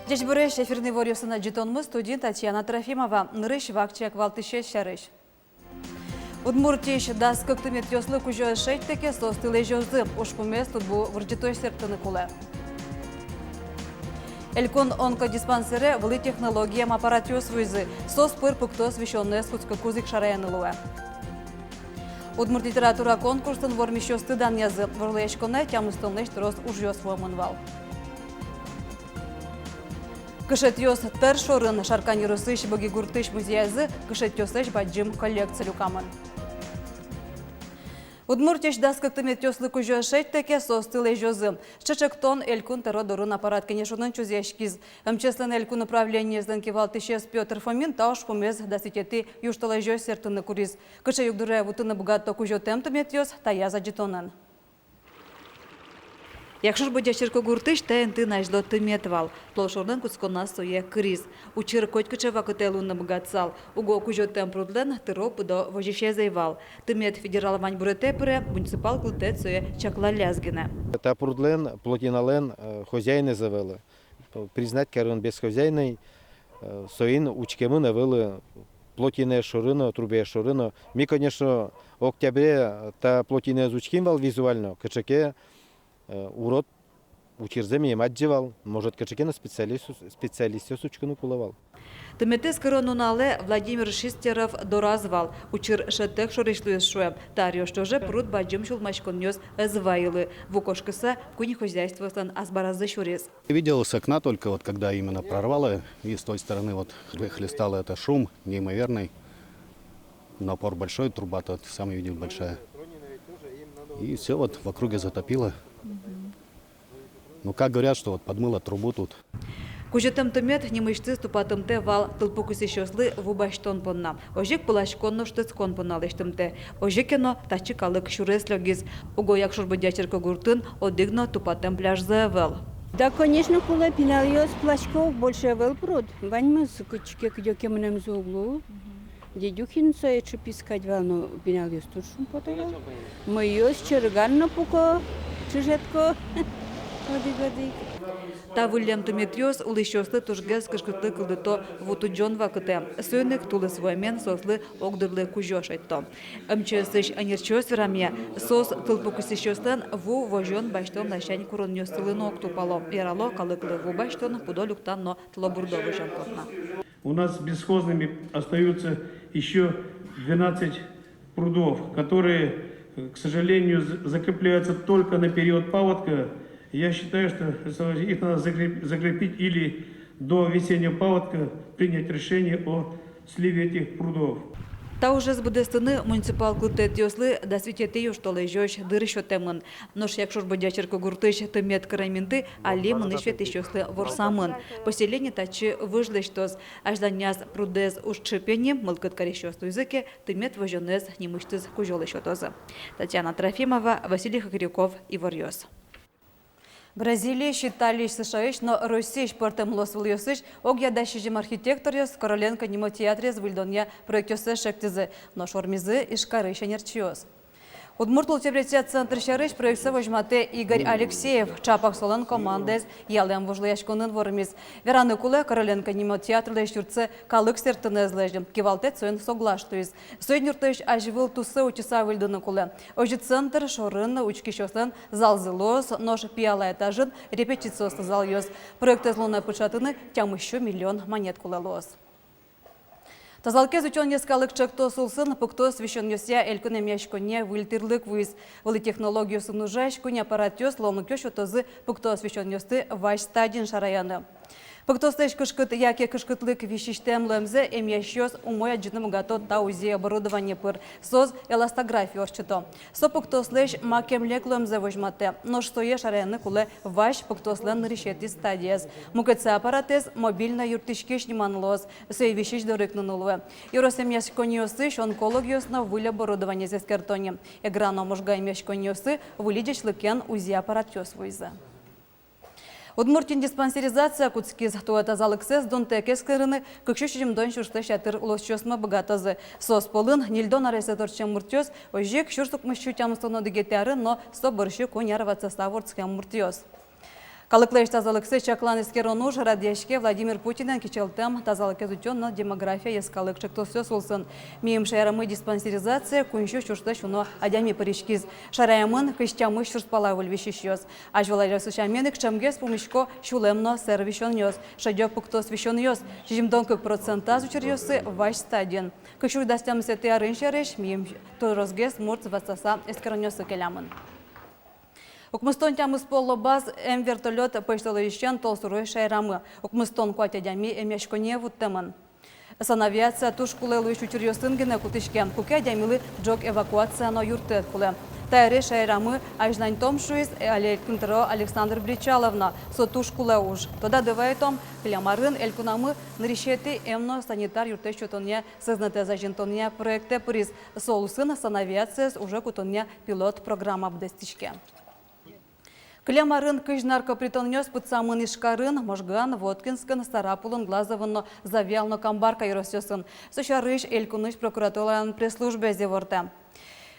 Здесь буреш эфирный ворьёсы на джитонмы студия Татьяна Трофимова. Нырыш вакчек валтыше шарыш. Удмуртиш да скоктымет ёслы кужо шейттеке состылы жозы. Ушпумес тут бу вырджитой сертыны куле. Элькон онкодиспансере вылы технологиям аппаратиос вызы. Сос пыр пуктос вещённые скутска кузик шараянылуэ. Удмурт литература конкурсын вормищёсты дан язы. Врлэшконе тямыстонлэш трос ужёс вомынвал. Кышет ёс тер шорын шаркани русыш боги гуртыш музеязы кышет ёсыш баджим коллекция люкамын. Удмуртиш даскактымет ёслы кужо шейттеке состылы жозы. Шечектон элькун теродорун аппарат кенешунын чузешкиз. Мчеслен элькун управление зданки валтышес Петр Фомин тауш помез даситети юштылы жос сертыны куриз. Кыше югдуре вутыны бугатто кужо темтымет ёс тая заджитонын. Якщо ж буде черко гуртиш, те ти найшло тиметвал. Плошорнен куцкона соє криз. Учир котькаче вакотелу набгатсал. Уго кужо темпрудлен тироп до вожище зайвал. Тимет федерал вань буретепере, муніципал клуте соє чакла лязгіне. Темпрудлен, плотінален, хозяйни завели. Признать, керун без хозяйний, соїн учкеми навели плотіне шорино, трубе шорино. Ми, конечно, октябре та плотіне з учким вал візуально, качаке урод учирземи емадживал, может качекена специалисту сучкину кулавал. Тимете скоронунале Владимир Шистеров доразвал. Учир шетек шоришлуес шуем. Тарьо что же пруд баджим шулмачкон нёс зваилы. В окошкаса куни хозяйство стан азбаразы шурез. Видел с окна только вот когда именно прорвало, и с той стороны вот хлестало это шум неимоверный. Напор большой, труба-то сам видел большая. И все вот в округе затопило. Ну, как говорят, что вот подмыло трубу тут. Кужетем тымет немышты ступатымте вал тылпукуси шослы вубаштон понна. Ожик пылашконно штыцкон понналыштымте. Ожикено тачикалык шуреслёгиз. Уго якшурбы дячерко гуртын одыгно тупатем пляж заявел. Да, конечно, куле пинальёс плачков больше вел пруд. Ваньмы с кучке кдёке мнем за углу. Дедюхин соече пискать вал, но пинальёс тут шум потовал. Мы ёс черганно пуко, чижетко. Воды. Та Вильям Тимитриос улищослы тужгез кышкытлы кылдыто вутуджон вакыте. Сойнык тулы своймен сослы огдырлы кужошайтто. МЧСыш анерчос верамия сос тылпукусищослен ву вожон баштон нащань куроннёстылын октупало. Ярало калыклы ву баштон пудолюктан но тлобурдовы жантотна. У нас бесхозными остаются еще 12 прудов, которые, к сожалению, закрепляются только на период паводка. Я считаю, что их надо закрепить или до весеннего паводка принять решение о сливе этих прудов. Та уже з Будестини муніципал клутет йосли да світєти що лежош дирщо темен. Нож якщо ж бодячерко гуртиш темет карамінти, алі мунишвєти щосли ворсамен. Поселення та чи вижли щось, аж даняс прудез у щепені, милкот каріщосту язики, темет вожонез німиштиз кужоли щотози. Татьяна Трофимова, Василий Хакирюков, Ивар Йос. Бразилия считались США, но Россия портем лос вильосыш, огядащижим архитекторес Короленко нимо театре звильдония проектёсе шектизе, но шормизы и шкарыша нерчиос. Удмурт лутебритет центр шарыш проекса вожмате Игорь Алексеев, чапах солен командез, ялем вожлаяшконын вормиз. Вераны куле Короленко нимо театрлы шурце калык сертынезлеждем, кивалтет соен соглаштуиз. Соен юртыш аживыл тусы учиса вильдыны куле. Ожи центр шорын учки шослен залзылос, нож пиала этажын репетициосты зал йоз. Проекты злуна пычатыны тям еще миллион монет куле лос. Тазалке зучон ескалык чекто сулсын, пукто священ йося эльконе мяшконе вильтирлык виз. Вили технологию сынужаш, куня аппарат йос, ломы кёшо тозы пукто священ йосты ваш стадин шараяны. Пыктостыш кышкыт яке кышкытлык вещищем лэмзе эмьящёс умоя джиным гато таузи оборудование пыр соз эластография орчыто. Со пыктослыш макемлек лэмзе возьмате, но что еш арены куле ваш пыктослен решети стадияс. Мукетса аппаратес мобильно юртышкеш неманлоз, сей вещищ дорыкнунулве. Юросемьяс коньосы онкологиосно выль оборудование зес картоне. Эграно можга имящ коньосы вылидящ лыкен узи аппаратёс войзе. Удмуртин диспансеризация куцкиз туата залыксез дон текес кырыны кыкшушим дон шуршты шатыр лосчосма богатазы. Сос полын нильдон аресаторчен муртёс, ожек шурштук мыщу тямстоно дегетяры, но соборщу конярваца ставортским муртёс. Калыклеш тазалыксы чаклан искеронуш радиашке Владимир Путинен кичелтем тазалыке зутённа демография ескалык чыктосё сулсын. Мием шайрамы диспансеризация куншу чуршты шуно адями паришкиз. Шараямын кыштямы шурспала вольвещищёс. Ажвалайрасы шаменык чамге с помощко шулемно сервищонёс. Шадёк пуктос вещонёс. Жимдон как процента зучерёсы ваш стадион. Кышу дастям сеты арыншереш мием торозгес мурц вацаса эскеронёсы келямын. Укмыстон тямыз поло баз вертолет пыштылыщен толсурой шайрамы. Укмыстон куатядями эмешконе вуттемын. Санавиация туш куле луиш учурьёсын гене кутышкен. Куке дямилы джок эвакуация на юртет куле. Тайре шайрамы ажнань том шуиз Александро Александр Бричаловна. Со туш куле уж. Тода девайтом клямарын элькунамы нарешеты эмно санитар юрте чотоне сознате зажентоне проекте приз. Соусын санавиация уже кутоне пилот программа обдестичке. Клемарын кыж наркопритоннёс пыцамын ишкарын, можган, Воткинскан, Старапулын, Глазовын, Завялно, Камбарка юросёсын. Сошарыш элькуныш прокуратуралан пресс-службе зеворте.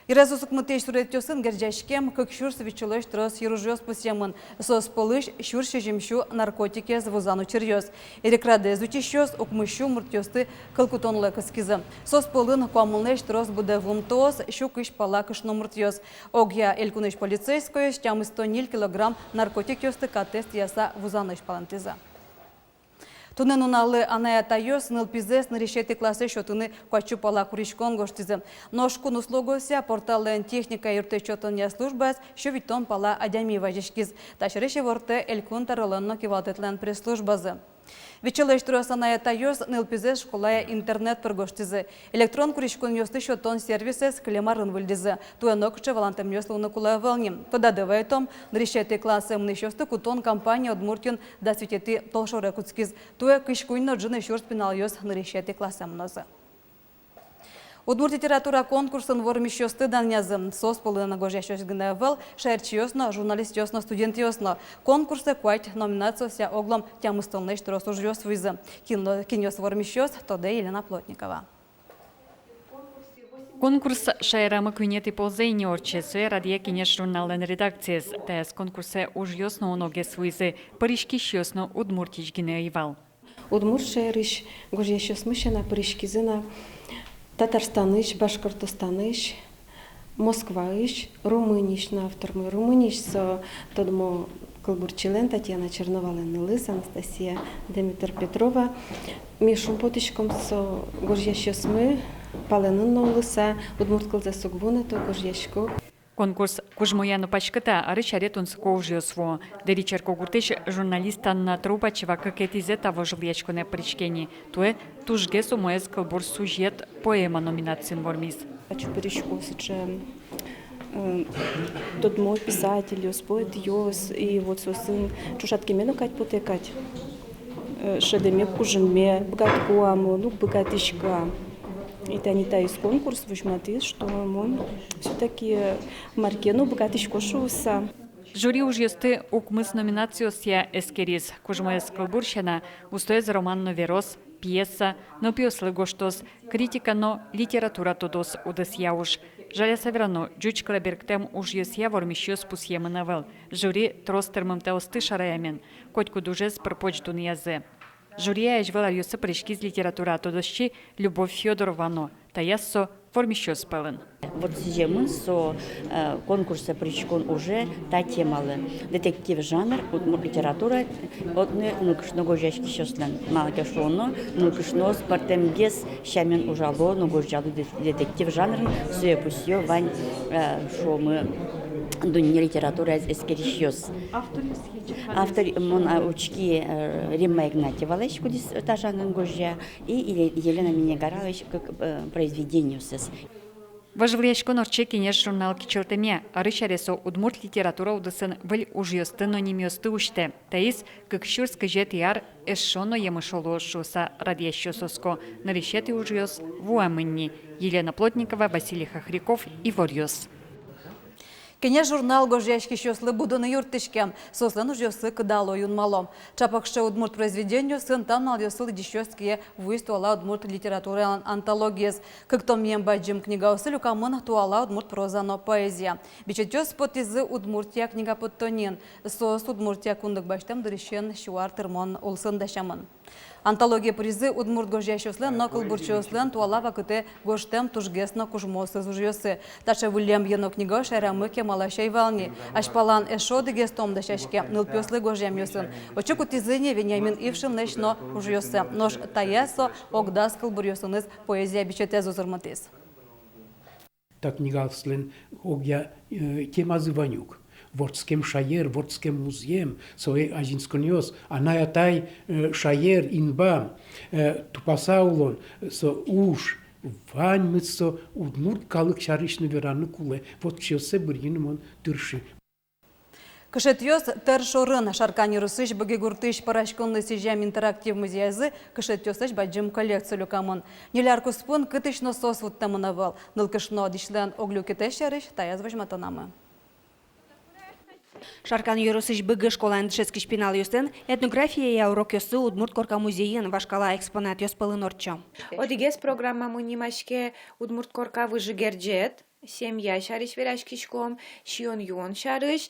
Ирезусук мытеш суреттёсын герджашкем, как шур свечулыш трос юружёс пусемын. Сос полыш шур шежимшу наркотики звузану черьёс. Эрекраде зутищёс укмыщу муртёсты калкутонлы кыскизы. Сос полын куамылнеш трос буде вумтос, щукыш палакыш номуртёс. Огья элькуныш полицейское, штям 100 килограмм наркотикёсты катест яса вузаныш палантиза. Тунен уналы аная тайос нылпизес нарешети классы шотыны куачупала куришкон гоштизы. Ношкун услугося портален техника юрте чотония службас шовитон пала адями вajishkiz. Ташреши ворте элькун таролонно кивалтетлен пресс-службазы. Вечелеш турас аная тайос нылпизес школая интернет прогоштизы. Электрон куришкон ёсты шотон сервисес клемарын выльдизы. Туенокче валантем ёслуны кулая волним. Подадывайтом нарешети классы мнещосты кутон компания Удмуртин дасвитети толшоре куцкиз. Туе кышкуйно джины шурс пинал ёс нарешети классы мнозы. Удмурт литература конкурсын вормищёсты даннязым. Сос полына гожящёс гневел, шерчиёсно, журналистёсно, студентиёсно. Конкурсы куать номинацияся оглом тямыстылныш тросу жрёс вызы. Кинёс вормищёс, тоде Елена Плотникова. Конкурс шайрамы күнети ползейни орчесы радия кинеш журнален редакциес. Тәс конкурсы уж ёсно оноге свызы, паришки щёсно удмуртич гине ивал. Удмурт шайрыш гожящёс мышена паришкизына Татарстаныш, Башкортостаныш, Москваыш, Румыниш на автормы. Румыниш со тодмо Кылбурчилен, Татьяна Черновален-Лыс, Анастасия Дмитрий Петрова. Мишум потышком со горжящосмы, Паленын Лыса, Удмурт кылза сугвуны, то горжящко. Конкурс кужмояну пачката арычаретун скоужиосво. Деричерко гуртеш журналистан Трубачева какетизе того жильячконе причкени. Туе тужге сумоез кылбур сюжет поэма номинацин вормиз. Хочу перешкосить тот мой писатель, поэт, и вот сын чушатки мену кать потекать. Шедеме кужеме, богатку ну богатышка. Это не та из конкурс, вышматис, что мы все-таки маркену богатышко шуса. Жюри уж ёсты укмыс номинациосия эскерис. Кужмоез кылбурщана устоез роман новерос, пьеса, но пьеслы гоштос, критика, но литература тодос удес яуш. Жаля саверано, джуч клебергтем уж ёсия вормищёс пусьемы навел. Жюри тростермым теосты шараямен, котьку дужез пропочтун язе. Журия ежвела юсы пришкиз литература тодощи Любовь Фёдоровано, таяссо вормищёс пелен. Вот зимы со конкурса причкон уже та темалы. Детектив жанр, литература, от нукшно гожачки щослен. Малке шоно, нукшно спартемгес, щамен ужало, но гожалу детектив жанр, суе пусьё вань, шо мы Дунья литература эскерищёс. Автор мон учки Римма Игнатьевалыч, кудис тажанган гожья, и Елена Минегарович как произведению сес. Важвлечко норче кенеш журнал кичертеме, арычаресо удмурт литература удысын выл ужьёсты, но не мёсты уште. Таис, как щурск жет яр, эшоно емышоло шуса радьящё соско, нарещеты ужьёс вуамынни. Елена Плотникова, Василий Хохряков и Ворьёс. Кене журнал гожьяшки щослы будуны юртышкем, сослен уж ёсы кыдало юнмалом. Чапакше удмурт произведению сын там нал ёсыл дищёские вуйс туала удмурт литературы антологиез. Как том баджим книга осылю камын туала удмурт прозано поэзия. Бичетёс потизы удмуртия книга подтонин. Сос удмуртия кундык баштам дырещен шуар тырмон улсын дашамын. Антология призы удмурт гожьящослен, но кылбурчослен туала вакыты гоштем тужгесно кужмосы зужьёсы. Таша вылем ено книга шарамыке малашай вални. Ашпалан эшо дегестом дашашке нылпёслы гожьям ёсын. Очуку тизыне Вениамин Ившин нешно ужьёсы. Нож таясо огдас кылбурьёсыныз поэзия бичете зузырматыз. Так книга слен огя тема зыванюк. Вордским шаер, вордским музеем, своей азинскониос, а наятай шаер инба, тупасаулон, со уж, ваньмыцо, удмурт калык шаришны вераны куле, вот все се бырьиным он тырши. Кышетьёс тершорын шаркани русыш быги гуртыш парашконны сижам интерактив музеязы кышетьёсыш баджим коллекцию камон. Нелярку спон кытышно сос вот тамынавал, нылкышно дишлен оглю китешерыш таяз важматанамы. Шаркан юрысыш быгы школан дышескиш пенал юстен, этнография я урок ёсы удмурт корка музейын вашкала экспонат ёспылы норчо. Одигес программа мунимашке удмурт корка выжигерджет, семья шариш верашкишком, шион юон шариш,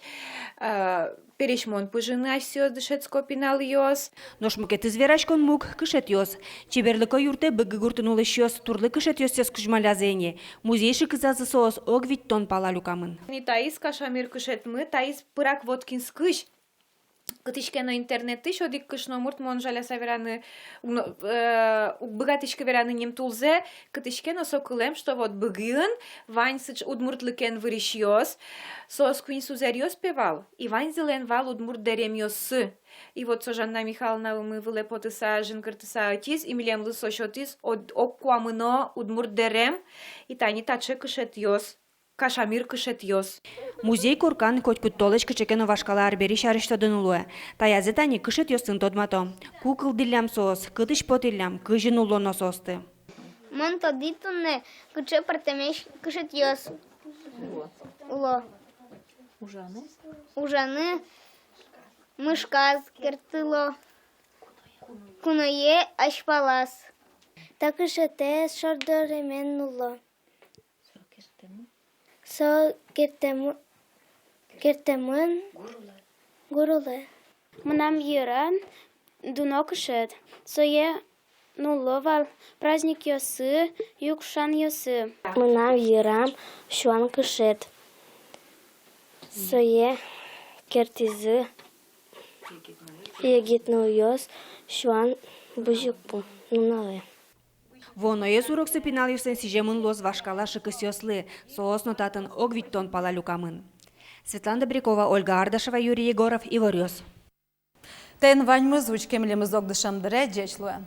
перешмон пыжына сёс дышецко пенал ёс. Нош мукет изверашкон мук кышет ёс. Чеберлыко юрте быгы гуртынулы ёс, турлы кышет ёс сес кужмалязене. Музейши кызазы соос огвит тон пала люкамын. Не таис кашамир кышет мы, таис пырак воткин скыш. Кытышке на интернеты шодик кышно мурт монжаля савераны быгатышке вераны нем тулзе, кытышке на сокылем, что вот быгын, вань сыч удмуртлыкен выриш ёс, сос куин сузер ёс певал, и вань зелен вал удмурт дерем ёсы. И вот со Жанна Михайловна мы вылепотыса жинкыртыса атиз, и милем лысо шотиз, оккуамыно удмурт дерем, и тани таче кышет ёс. Кашамир кышет ёс. Музей куркан коть куттолыч кычекено вашкала арбери шарыштодын улуэ. Таязе тани кышет ёсын тодмато. Кукыл диллям соос, кытыш потиллям, кыжын улоно состы. Мон тодитонне кыче партемеш кышет ёс. Уло. Ужаны мышказ кертыло. Куное ашпалас. Так кышете шордоремен уло. Со кертемын гуруле. Мнам йыран дуно кышет. Сое нуловал праздник ёсы, юкшан ёсы. Мнам йырам шуан кышет. Сое кертизы егитну ёс шуан бужукпу нунале. Воно ез уроксы пенал юсен сижемын лоз вашкала шыкыс ёслы, соос нотатын огвит тон пала люкамын. Светлана Добрякова, Ольга Ардашева, Юрий Егоров и Ворёс. Тен ваньмыз учкемлемыз огдышам дыре джечлуэ.